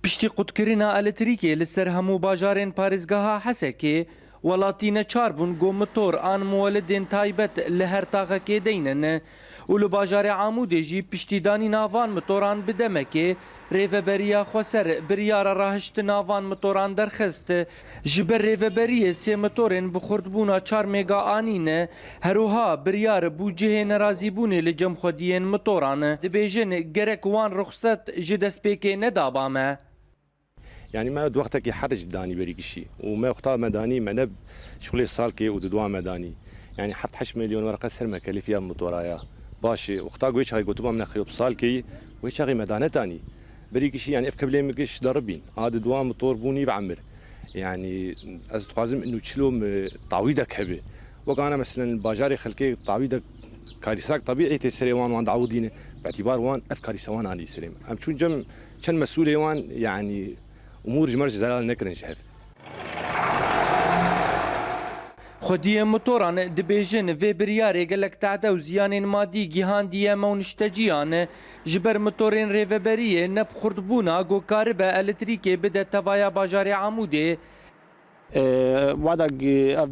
پشتی قوتکردنا ئەلکتریکê li ser hemû bajarên parêzgeha Hesekê welatîne çar bûn got motor an muwelidên taybet li her taxekê deynin û li bajarê Amûdê jî piştîdanîna van motoran bi demekê rêveberiya Xweser biryara rahiştina van motoran derxist. Ji ber rêveberiyê sê motorên bi xurtbûna 4 mega anîne herûha biryar bû cihê nerazîbûnê li cem xwediyên motoran dibêjin gerek wan ruxset ji destpêkê nedaba me. يعني ما وقتك حرج داني بريكشي وما اختار مداني ما نب شغلي صالكي ودوا مداني يعني حفت 8 مليون ورقه سر مكلفيه موتورايا باشي واختار ويش هاي قلت من خيوب صالكي ويش هاي مدانه تاني بريكشي يعني افكر لي مكش ضربين هذا دوا موتور بوني بعمر يعني از تقازم انه تشلوم تعويضك هبه وكان مثلا باجاري خلكي تعويضك كاريساك طبيعي تسري وان عودينه باعتبار وان افكاري سوان اني سليم ام شو جم كان مسؤول وان يعني امور جمرج زلال نكرن شهر خودی موتوران دبیجن و بریاره گلک تعدا و زیان مادی گیهاندیه مونشتجیان جبر موتورین ریوبریه نب خردبونا گو کاربه الکتریکی بده توایا باجار عموده وعدك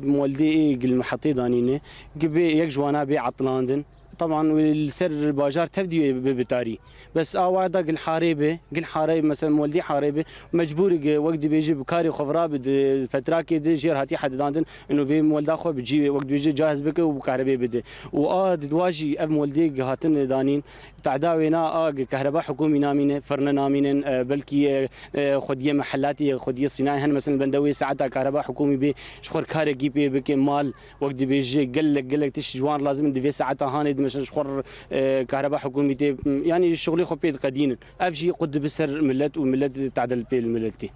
مولدي المحطي دانينه جبي يك جوانا بي عطلاندن طبعا والسر باجار تفدي بتاري بس وعدا قل حاربه مثلا مولدي حاربه مجبور وقت بيجي بكاري خبره بد فتره كده جير هاتي حد داندن انه في مولدا خو بيجي وقت بيجي جاهز بك وكهرباء بده دواجي اف مولدي هاتن دانين تعداوينا كهرباء حكومي نامين فرن نامين بلكي خديه محلاتي خديه صناعي هن مثلا بندوي ساعتها كهرباء حكومي بي شخور كاري جيبي بك مال وقت بيجي قال لك تش جوان لازم دفي ساعتها هاني مثلا شخور كهرباء حكومي يعني شغلي خو بيد قدين افجي قد بسر ملت وملت تعدل بي الملتي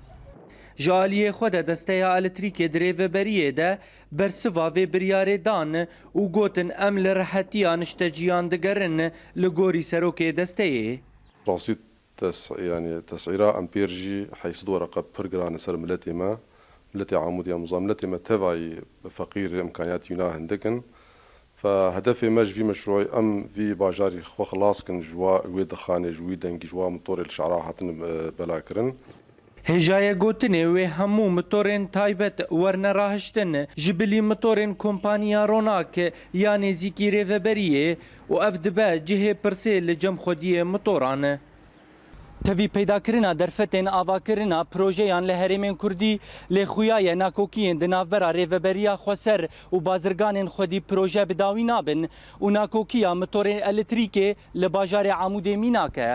جالیه خود دسته الکتریک دریوبریه ده برسوا و بریاره دان و گوتن ام لرحتیان اشتجیان دگرن لگوری سروک دسته رصيد يعني تسعيرة امبيرجي حيصد ورقة برجران سر ملتي ما ملتي عمودية نظام ملتي ما تبعي فقير امكانيات يناه هندكن فهدفي ماج في مشروعي ام في باجاري خو خلاص كن جوا ويد خانه جوي دنگ جوا موتور الشعراء هاتن بلاكرن هجای گوتنه و همو موتورین تایبت ورنه راهشتن جبلی موتورین کمپانیا روناک یا نزیکی ریوبریه و افدبه جهه پرسه لجم خودی موتورانه تەوی پەیداکردنا دەرفەتێن ئاواکردنا پرۆژەیان لە هەرێمێن کوردی لێخویایە ناکۆکیên di navbera rêveberiya Xweser û bazirganên xwedî proje bi dawî nabin û nakokiya motorên elektrîkê li bajarê Amûdê mînake.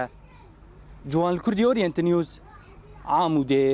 Ciwan li Kurdî Orient News, Amûdê.